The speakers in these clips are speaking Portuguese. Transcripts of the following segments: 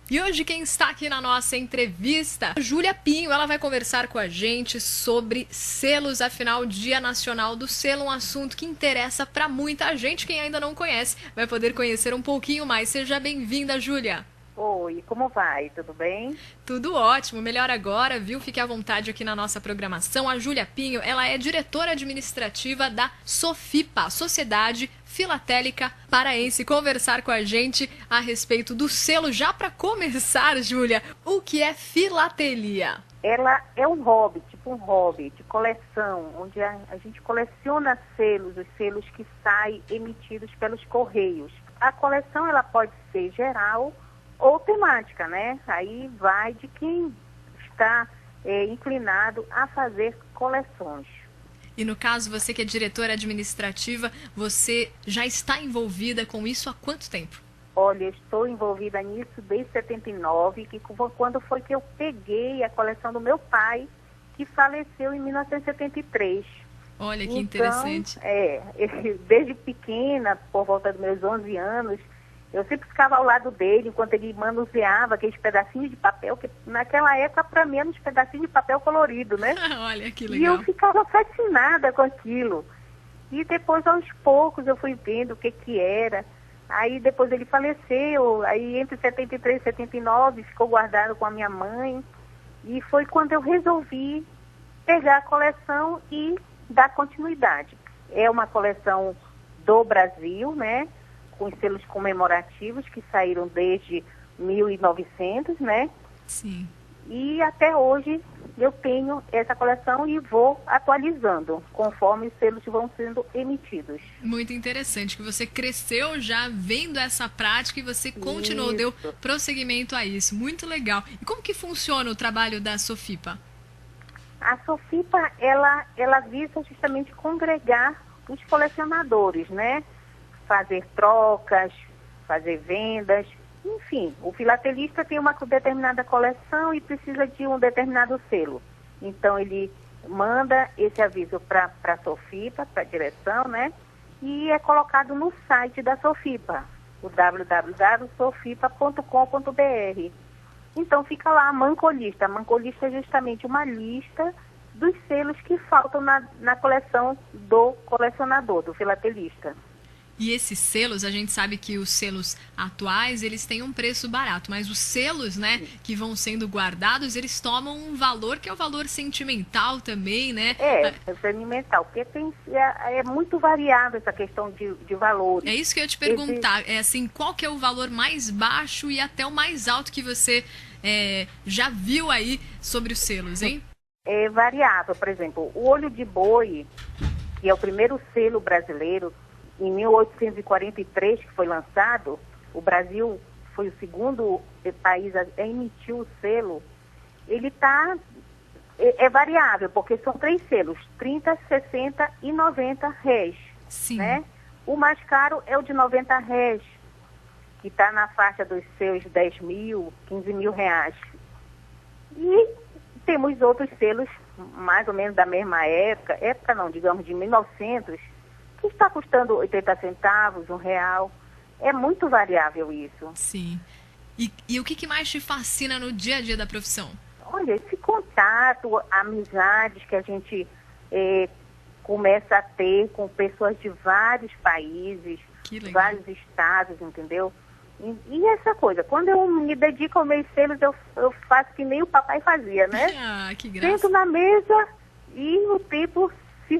E hoje quem está aqui na nossa entrevista, a Júlia Pinho, ela vai conversar com a gente sobre selos, afinal, Dia Nacional do Selo, um assunto que interessa para muita gente. Quem ainda não conhece vai poder conhecer um pouquinho mais. Seja bem-vinda, Júlia. Oi, como vai? Tudo bem? Tudo ótimo, melhor agora, viu? Fique à vontade aqui na nossa programação. A Júlia Pinho, ela é diretora administrativa da SOFIPA, Sociedade Filatélica Paraense, conversar com a gente a respeito do selo. Já para começar, Júlia, o que é filatelia? Ela é um hobby, tipo um hobby de coleção, onde a gente coleciona selos, os selos que saem emitidos pelos correios. A coleção ela pode ser geral ou temática, né? Aí vai de quem está inclinado a fazer coleções. E no caso, você que é diretora administrativa, você já está envolvida com isso há quanto tempo? Olha, eu estou envolvida nisso desde 79, que quando foi que eu peguei a coleção do meu pai, que faleceu em 1973. Olha que interessante. Desde pequena, por volta dos meus 11 anos, eu sempre ficava ao lado dele enquanto ele manuseava aqueles pedacinhos de papel, que naquela época, para mim, eram uns pedacinhos de papel colorido, né? Olha que legal. E eu ficava fascinada com aquilo. E depois, aos poucos, eu fui vendo o que era. Aí depois ele faleceu, aí entre 73 e 79 ficou guardado com a minha mãe. E foi quando eu resolvi pegar a coleção e dar continuidade. É uma coleção do Brasil, né? Com os selos comemorativos que saíram desde 1900, né? Sim. E até hoje eu tenho essa coleção e vou atualizando conforme os selos vão sendo emitidos. Muito interessante que você cresceu já vendo essa prática e você continuou, deu prosseguimento a isso. Muito legal. E como que funciona o trabalho da SOFIPA? A SOFIPA, ela visa justamente congregar os colecionadores, né? Fazer trocas, fazer vendas, enfim, o filatelista tem uma determinada coleção e precisa de um determinado selo. Então ele manda esse aviso para a SOFIPA, para a direção, né? E é colocado no site da SOFIPA, o www.sofipa.com.br. Então fica lá a mancolista. A mancolista é justamente uma lista dos selos que faltam na coleção do colecionador, do filatelista. E esses selos, a gente sabe que os selos atuais, eles têm um preço barato, mas os selos, né, que vão sendo guardados, eles tomam um valor que é o valor sentimental também, né? É sentimental, porque é muito variável essa questão de valores. É isso que eu ia te perguntar, é assim, qual que é o valor mais baixo e até o mais alto que você já viu aí sobre os selos, hein? É variável, por exemplo, o olho de boi, que é o primeiro selo brasileiro, em 1843, que foi lançado, o Brasil foi o segundo país a emitir o selo. Ele é variável, porque são 3 selos, 30, 60 e 90 réis. Sim. Né? O mais caro é o de 90 réis, que está na faixa dos seus 10 mil, 15 mil reais. E temos outros selos, mais ou menos da mesma época não, digamos de 1900, que está custando 80 centavos, R$1. É muito variável isso. Sim. E o que mais te fascina no dia a dia da profissão? Olha, esse contato, amizades que a gente começa a ter com pessoas de vários países, vários estados, entendeu? E essa coisa, quando eu me dedico aos meus selos, eu faço que nem o papai fazia, né? Ah, que graça. Sento na mesa e o tempo se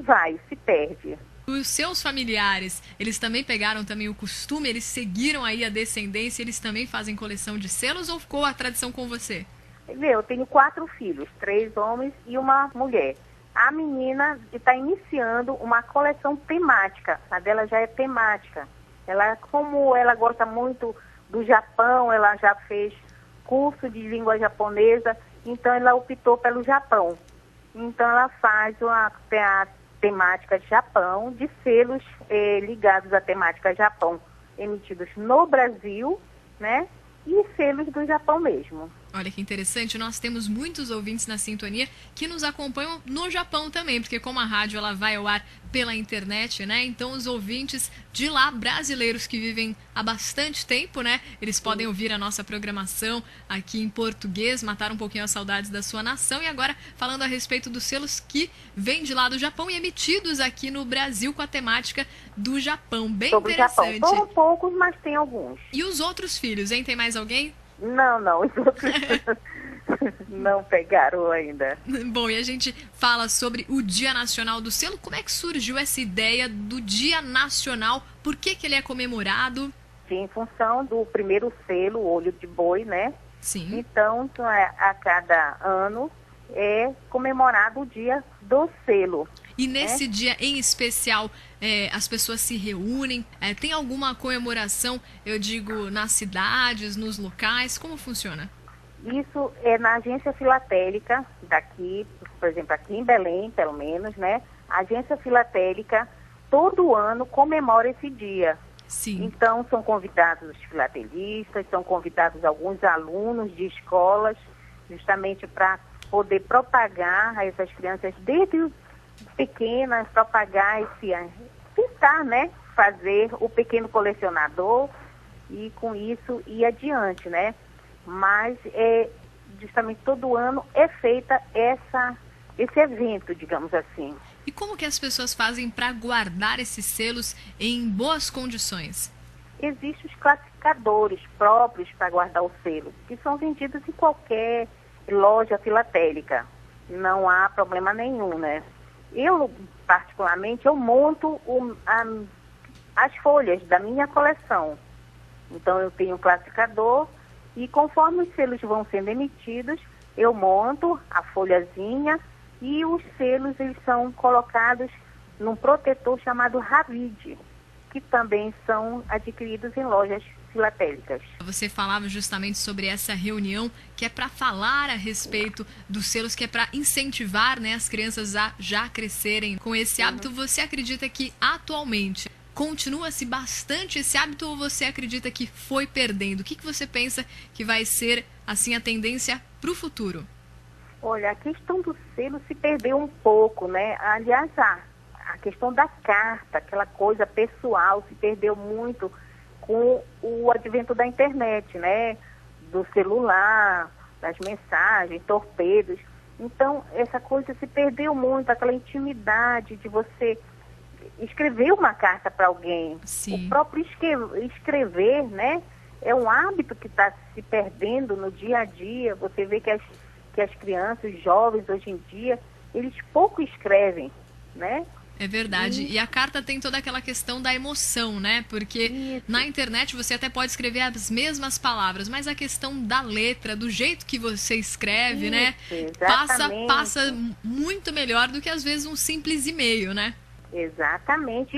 perde. Os seus familiares, eles também pegaram também o costume, eles seguiram aí a descendência, eles também fazem coleção de selos ou ficou a tradição com você? Eu tenho 4 filhos, 3 homens e uma mulher. A menina está iniciando uma coleção temática, a dela já é temática. Como ela gosta muito do Japão, ela já fez curso de língua japonesa, então ela optou pelo Japão. Então ela faz a temática Japão, de selos ligados à temática Japão, emitidos no Brasil, né? E selos do Japão mesmo. Olha que interessante, nós temos muitos ouvintes na sintonia que nos acompanham no Japão também, porque como a rádio ela vai ao ar pela internet, né? Então os ouvintes de lá, brasileiros que vivem há bastante tempo, né? Eles podem ouvir a nossa programação aqui em português, matar um pouquinho as saudades da sua nação. E agora falando a respeito dos selos que vêm de lá do Japão e emitidos aqui no Brasil com a temática do Japão. Bem Sobre interessante. o Japão. Foram poucos, mas tem alguns. E os outros filhos, hein? Tem mais alguém? Não, os outros não pegaram ainda. Bom, e a gente fala sobre o Dia Nacional do Selo. Como é que surgiu essa ideia do Dia Nacional? Por que ele é comemorado? Sim, em função do primeiro selo, Olho de Boi, né? Sim. Então, a cada ano é comemorado o Dia do Selo. E nesse dia em especial, as pessoas se reúnem? Tem alguma comemoração, eu digo, nas cidades, nos locais? Como funciona? Isso é na agência filatélica daqui, por exemplo, aqui em Belém, pelo menos, né? A agência filatélica todo ano comemora esse dia. Sim. Então, são convidados os filatelistas, são convidados alguns alunos de escolas, justamente para poder propagar a essas crianças desde pequenas, propagar tentar, né, fazer o pequeno colecionador e com isso ir adiante, né? Mas justamente todo ano é feita esse evento, digamos assim. E como que as pessoas fazem para guardar esses selos em boas condições? Existem os classificadores próprios para guardar o selo, que são vendidos em qualquer loja filatélica. Não há problema nenhum, né? Eu, particularmente, eu monto as folhas da minha coleção. Então, eu tenho um classificador e conforme os selos vão sendo emitidos, eu monto a folhazinha e os selos eles são colocados num protetor chamado Ravide, que também são adquiridos em lojas filatélicas. Você falava justamente sobre essa reunião que é para falar a respeito dos selos, que é para incentivar, né, as crianças a já crescerem com esse hábito. Você acredita que atualmente continua-se bastante esse hábito ou você acredita que foi perdendo? O que você pensa que vai ser assim a tendência para o futuro? Olha, a questão do selo se perdeu um pouco, né? Aliás, a questão da carta, aquela coisa pessoal, se perdeu muito com o advento da internet, né? Do celular, das mensagens, torpedos. Então, essa coisa se perdeu muito, aquela intimidade de você escrever uma carta para alguém. Sim. O próprio escrever, né? É um hábito que está se perdendo no dia a dia. Você vê que as crianças, os jovens hoje em dia, eles pouco escrevem, né? É verdade. E a carta tem toda aquela questão da emoção, né? Porque na internet você até pode escrever as mesmas palavras, mas a questão da letra, do jeito que você escreve, né? Passa muito melhor do que às vezes um simples e-mail, né? Exatamente.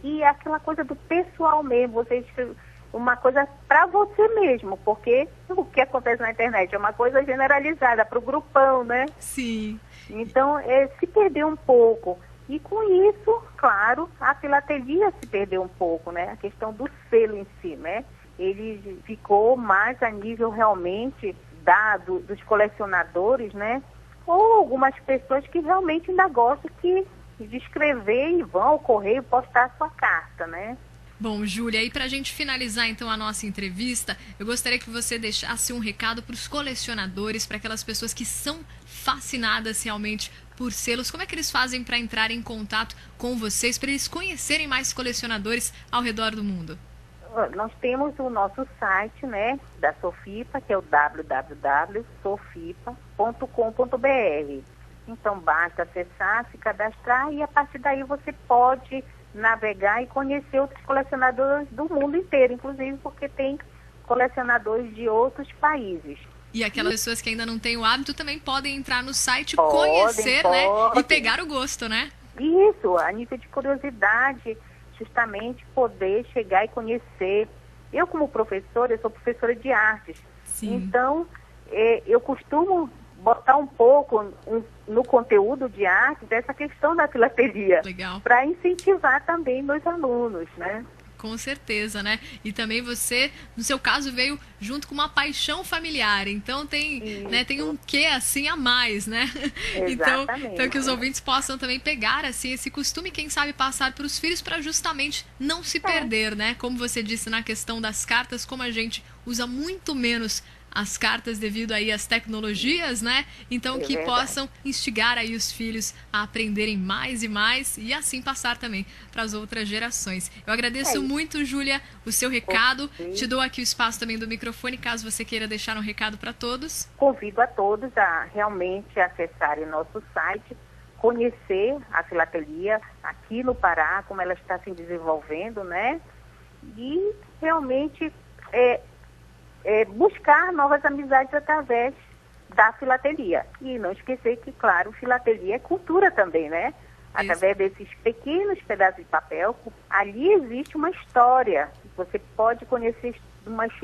E aquela coisa do pessoal mesmo, você escreve uma coisa para você mesmo, porque o que acontece na internet é uma coisa generalizada para o grupão, né? Sim. Então, se perdeu um pouco. E com isso, claro, a filatelia se perdeu um pouco, né? A questão do selo em si, né? Ele ficou mais a nível realmente dos colecionadores, né? Ou algumas pessoas que realmente ainda gostam de escrever e vão ao correio postar a sua carta, né? Bom, Júlia, e para a gente finalizar então a nossa entrevista, eu gostaria que você deixasse um recado para os colecionadores, para aquelas pessoas que são fascinadas realmente por selos. Como é que eles fazem para entrar em contato com vocês, para eles conhecerem mais colecionadores ao redor do mundo? Nós temos o nosso site, né, da Sofipa, que é o www.sofipa.com.br. Então, basta acessar, se cadastrar e a partir daí você pode navegar e conhecer outros colecionadores do mundo inteiro, inclusive porque tem colecionadores de outros países. E aquelas pessoas que ainda não têm o hábito também podem entrar no site, conhecer, né? E pegar o gosto, né? Isso, a nível de curiosidade, justamente poder chegar e conhecer. Eu, como professora, eu sou professora de artes. Sim. Então, eu costumo botar um pouco no conteúdo de arte dessa questão da filatelia. Legal. Para incentivar também meus alunos, né? Com certeza, né? E também você, no seu caso, veio junto com uma paixão familiar. Então tem um quê assim a mais, né? Então que os ouvintes possam também pegar assim esse costume, quem sabe passar para os filhos para justamente não se perder, né? Como você disse na questão das cartas, como a gente usa muito menos as cartas devido aí às tecnologias, né? Então que possam instigar aí os filhos a aprenderem mais e mais e assim passar também para as outras gerações. Eu agradeço muito, Júlia, o seu recado. Te dou aqui o espaço também do microfone, caso você queira deixar um recado para todos. Convido a todos a realmente acessarem nosso site, conhecer a filatelia aqui no Pará, como ela está se desenvolvendo, né? E realmente buscar novas amizades através da filatelia. E não esquecer que, claro, filatelia é cultura também, né? Através desses pequenos pedaços de papel, ali existe uma história. Você pode conhecer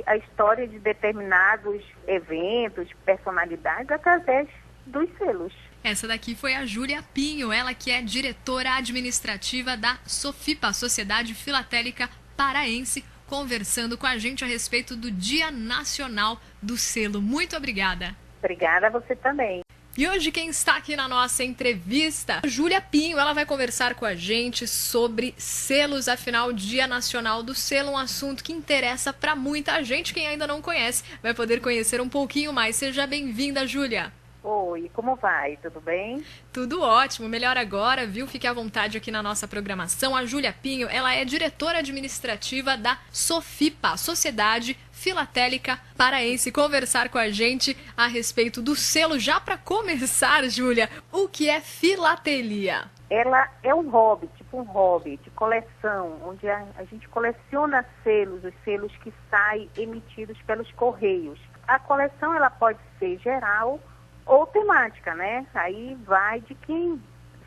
a história de determinados eventos, personalidades, através dos selos. Essa daqui foi a Júlia Pinho, ela que é diretora administrativa da SOFIPA, Sociedade Filatélica Paraense, conversando com a gente a respeito do Dia Nacional do Selo. Muito obrigada. Obrigada a você também. E hoje quem está aqui na nossa entrevista, a Júlia Pinho, ela vai conversar com a gente sobre selos, afinal, Dia Nacional do Selo, um assunto que interessa para muita gente. Quem ainda não conhece vai poder conhecer um pouquinho mais. Seja bem-vinda, Júlia. Oi, como vai? Tudo bem? Tudo ótimo, melhor agora, viu? Fique à vontade aqui na nossa programação. A Júlia Pinho, ela é diretora administrativa da SOFIPA, Sociedade Filatélica Paraense, conversar com a gente a respeito do selo. Já para começar, Júlia, o que é filatelia? Ela é um hobby, tipo um hobby de coleção, onde a gente coleciona selos, os selos que saem emitidos pelos correios. A coleção ela pode ser geral ou temática, né? Aí vai de quem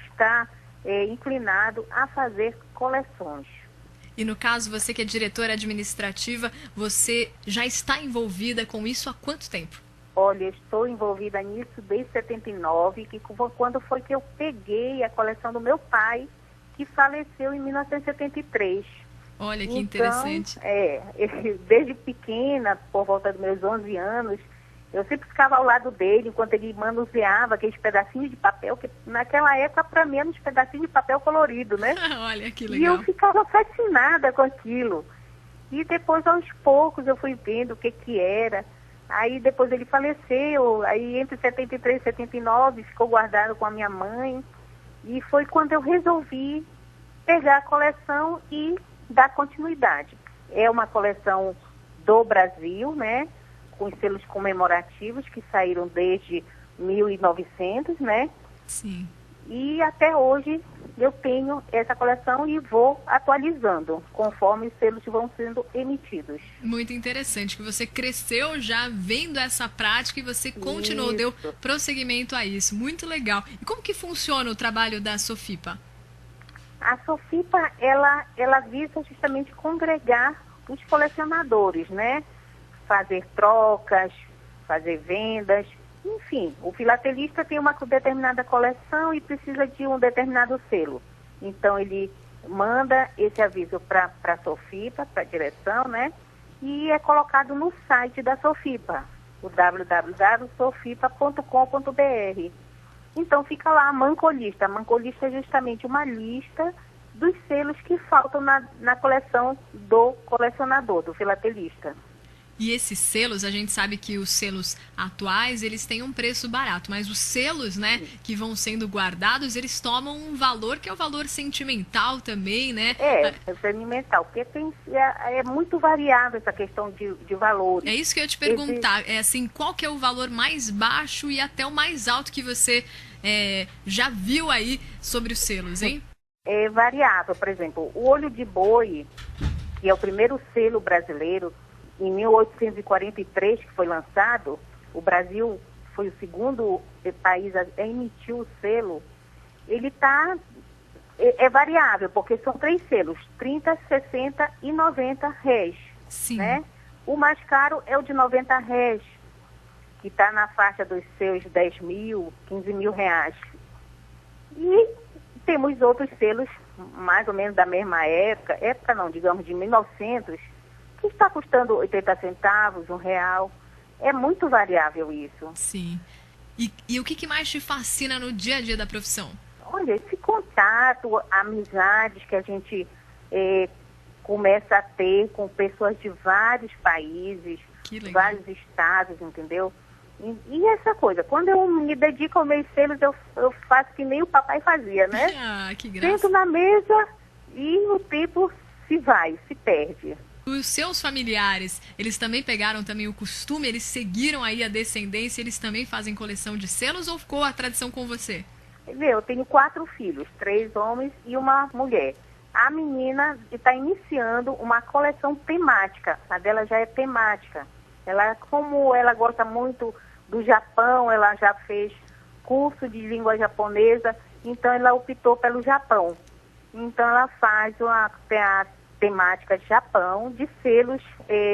está inclinado a fazer coleções. E no caso, você que é diretora administrativa, você já está envolvida com isso há quanto tempo? Olha, eu estou envolvida nisso desde 79, que quando foi que eu peguei a coleção do meu pai, que faleceu em 1973. Olha que interessante. Desde pequena, por volta dos meus 11 anos, eu sempre ficava ao lado dele enquanto ele manuseava aqueles pedacinhos de papel, que naquela época, para mim, eram uns pedacinhos de papel colorido, né? Olha que legal. E eu ficava fascinada com aquilo. E depois, aos poucos, eu fui vendo o que era. Aí depois ele faleceu, aí entre 73 e 79 ficou guardado com a minha mãe. E foi quando eu resolvi pegar a coleção e dar continuidade. É uma coleção do Brasil, né? Com os selos comemorativos que saíram desde 1900, né? Sim. E até hoje eu tenho essa coleção e vou atualizando conforme os selos vão sendo emitidos. Muito interessante que você cresceu já vendo essa prática e você continuou, deu prosseguimento a isso. Muito legal. E como que funciona o trabalho da SOFIPA? A SOFIPA, ela visa justamente congregar os colecionadores, né? Fazer trocas, fazer vendas, enfim, o filatelista tem uma determinada coleção e precisa de um determinado selo. Então ele manda esse aviso para a SOFIPA, para a direção, né? E é colocado no site da SOFIPA, o www.sofipa.com.br. Então fica lá a mancolista. A mancolista é justamente uma lista dos selos que faltam na coleção do colecionador, do filatelista. E esses selos, a gente sabe que os selos atuais, eles têm um preço barato, mas os selos, né, que vão sendo guardados, eles tomam um valor que é o valor sentimental também, né? É sentimental, porque é muito variável essa questão de valores. É isso que eu ia te perguntar, qual que é o valor mais baixo e até o mais alto que você já viu aí sobre os selos, hein? É variável, por exemplo, o olho de boi, que é o primeiro selo brasileiro, em 1843, que foi lançado, o Brasil foi o segundo país a emitir o selo. Ele é variável, porque são 3 selos, 30, 60 e 90 réis. Sim. Né? O mais caro é o de 90 réis, que está na faixa dos seus 10 mil, 15 mil reais. E temos outros selos mais ou menos da mesma época não, digamos de 1900, que está custando 80 centavos, R$1. É muito variável isso. Sim. E o que mais te fascina no dia a dia da profissão? Olha, esse contato, amizades que a gente começa a ter com pessoas de vários países, vários estados, entendeu? E essa coisa, quando eu me dedico aos meus selos, eu faço que nem o papai fazia, né? Ah, que graça. Sento na mesa e o tempo se perde. Os seus familiares, eles também pegaram também o costume, eles seguiram aí a descendência, eles também fazem coleção de selos ou ficou a tradição com você? Eu tenho 4 filhos, 3 homens e uma mulher. A menina está iniciando uma coleção temática, a dela já é temática. Como ela gosta muito do Japão, ela já fez curso de língua japonesa, então ela optou pelo Japão. Então ela faz a temática Japão, de selos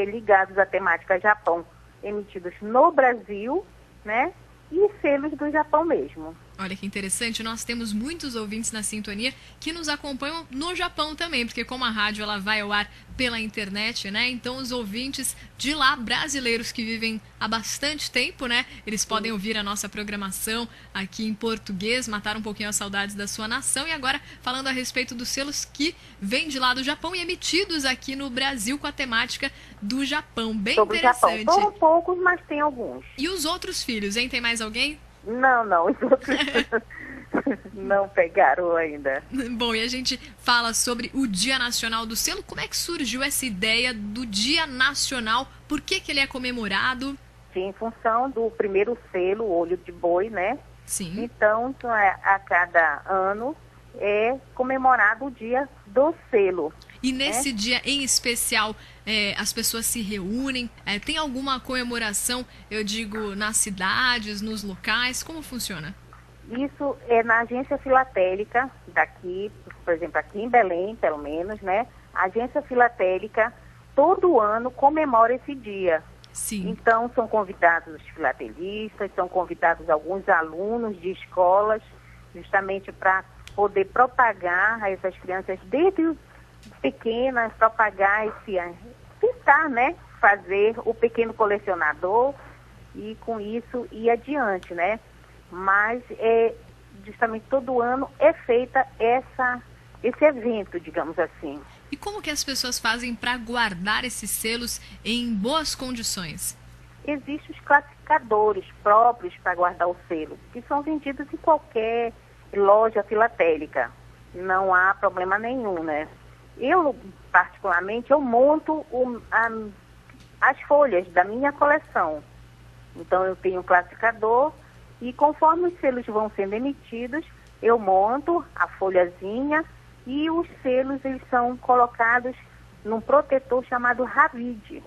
ligados à temática Japão, emitidos no Brasil, né? E selos do Japão mesmo. Olha que interessante, nós temos muitos ouvintes na sintonia que nos acompanham no Japão também, porque como a rádio ela vai ao ar pela internet, né? Então os ouvintes de lá, brasileiros que vivem há bastante tempo, né? Eles podem ouvir a nossa programação aqui em português, matar um pouquinho as saudades da sua nação e agora falando a respeito dos selos que vêm de lá do Japão e emitidos aqui no Brasil com a temática do Japão. Bem sobre interessante. O Japão. São poucos, mas tem alguns. E os outros filhos, hein? Tem mais alguém? Não, os outros não pegaram ainda. Bom, e a gente fala sobre o Dia Nacional do Selo. Como é que surgiu essa ideia do Dia Nacional? Por que ele é comemorado? Sim, em função do primeiro selo, o olho de boi, né? Sim. Então, a cada ano é comemorado o Dia do Selo. E nesse dia em especial, as pessoas se reúnem? Tem alguma comemoração, eu digo, nas cidades, nos locais? Como funciona? Isso é na agência filatélica daqui, por exemplo, aqui em Belém, pelo menos, né? A agência filatélica todo ano comemora esse dia. Sim. Então, são convidados os filatelistas, são convidados alguns alunos de escolas, justamente para poder propagar a essas crianças desde pequenas, propagar tentar, né, fazer o pequeno colecionador e com isso ir adiante, né? Mas justamente todo ano é feita esse evento, digamos assim. E como que as pessoas fazem para guardar esses selos em boas condições? Existem os classificadores próprios para guardar o selo, que são vendidos em qualquer loja filatélica. Não há problema nenhum, né? Eu, particularmente, eu monto as folhas da minha coleção. Então, eu tenho um classificador e conforme os selos vão sendo emitidos, eu monto a folhazinha e os selos eles são colocados num protetor chamado Ravide,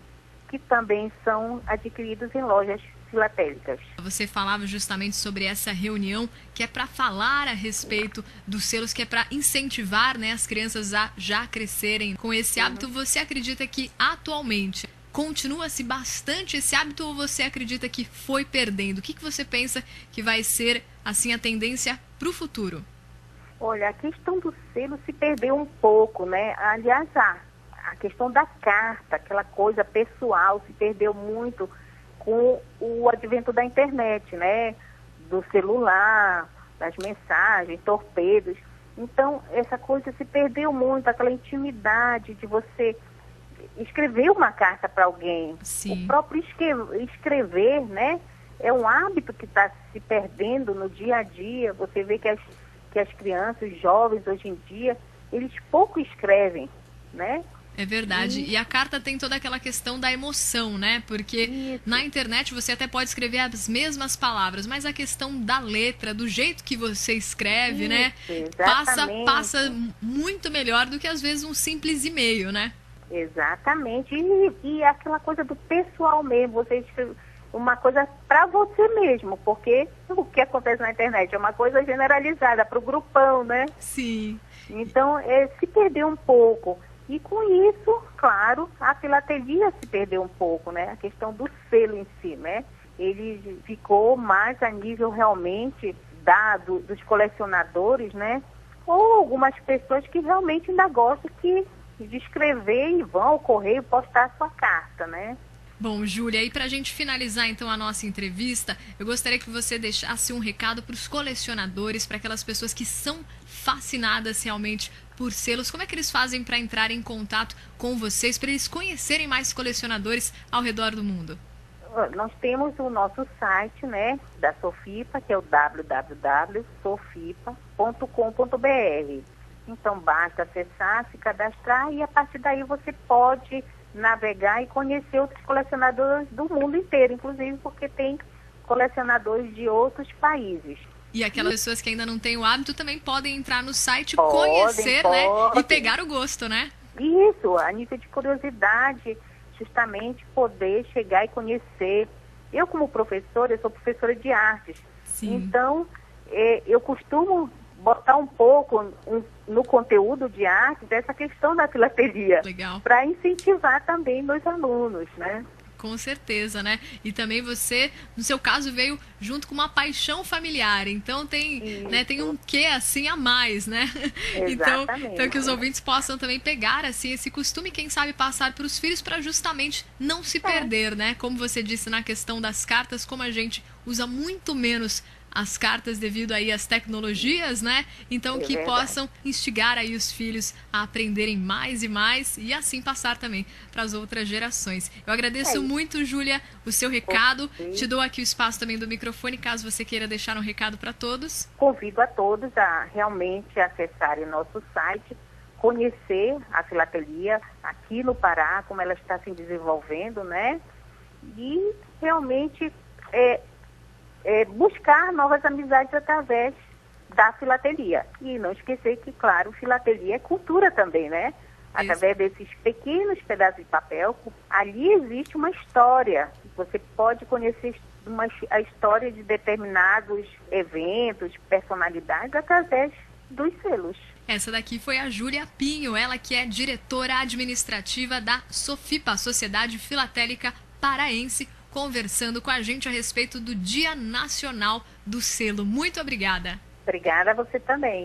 que também são adquiridos em lojas filatélicas. Você falava justamente sobre essa reunião que é para falar a respeito dos selos, que é para incentivar, né, as crianças a já crescerem com esse hábito. Você acredita que atualmente continua-se bastante esse hábito ou você acredita que foi perdendo? O que você pensa que vai ser assim a tendência para o futuro? Olha, a questão do selo se perdeu um pouco, né? Aliás, a questão da carta, aquela coisa pessoal, se perdeu muito com o advento da internet, né? Do celular, das mensagens, torpedos. Então, essa coisa se perdeu muito, aquela intimidade de você escrever uma carta para alguém. Sim. O próprio escrever, né? É um hábito que está se perdendo no dia a dia. Você vê que as crianças, os jovens hoje em dia, eles pouco escrevem, né? É verdade. E a carta tem toda aquela questão da emoção, né? Porque na internet você até pode escrever as mesmas palavras, mas a questão da letra, do jeito que você escreve, né? Passa muito melhor do que às vezes um simples e-mail, né? Exatamente. E aquela coisa do pessoal mesmo, você escreve uma coisa para você mesmo, porque o que acontece na internet é uma coisa generalizada para o grupão, né? Sim. Então, se perdeu um pouco. E com isso, claro, a filatelia se perdeu um pouco, né? A questão do selo em si, né? Ele ficou mais a nível realmente dos colecionadores, né? ou algumas pessoas que realmente ainda gostam de escrever e vão ao correio postar a sua carta, né? Bom, Júlia, e para a gente finalizar então a nossa entrevista, eu gostaria que você deixasse um recado para os colecionadores, para aquelas pessoas que são fascinadas realmente por selos. Como é que eles fazem para entrar em contato com vocês, para eles conhecerem mais colecionadores ao redor do mundo? Nós temos o nosso site, né, da Sofipa, que é o www.sofipa.com.br. Então basta acessar, se cadastrar e a partir daí você pode navegar e conhecer outros colecionadores do mundo inteiro, inclusive porque tem colecionadores de outros países. E aquelas pessoas que ainda não têm o hábito também podem entrar no site, conhecer, né, e pegar o gosto, né? Isso, a nível de curiosidade, justamente poder chegar e conhecer. Eu, como professora, eu sou professora de artes. Sim. Então, eu costumo botar um pouco no conteúdo de arte dessa questão da filatelia. Legal. Para incentivar também meus alunos, né? Com certeza, né? E também você, no seu caso, veio junto com uma paixão familiar. Então tem um quê assim a mais, né? Então que os ouvintes possam também pegar assim esse costume, quem sabe passar para os filhos para justamente não se perder, né? Como você disse na questão das cartas, como a gente usa muito menos as cartas devido aí às tecnologias, né? Então que possam instigar aí os filhos a aprenderem mais e mais e assim passar também para as outras gerações. Eu agradeço muito, Júlia, o seu recado. Te dou aqui o espaço também do microfone, caso você queira deixar um recado para todos. Convido a todos a realmente acessarem nosso site, conhecer a filatelia aqui no Pará, como ela está se desenvolvendo, né? E realmente buscar novas amizades através da filatelia. E não esquecer que, claro, filatelia é cultura também, né? Através desses pequenos pedaços de papel, ali existe uma história. Você pode conhecer a história de determinados eventos, personalidades, através dos selos. Essa daqui foi a Júlia Pinho, ela que é diretora administrativa da Sofipa, Sociedade Filatélica Paraense, conversando com a gente a respeito do Dia Nacional do Selo. Muito obrigada. Obrigada a você também.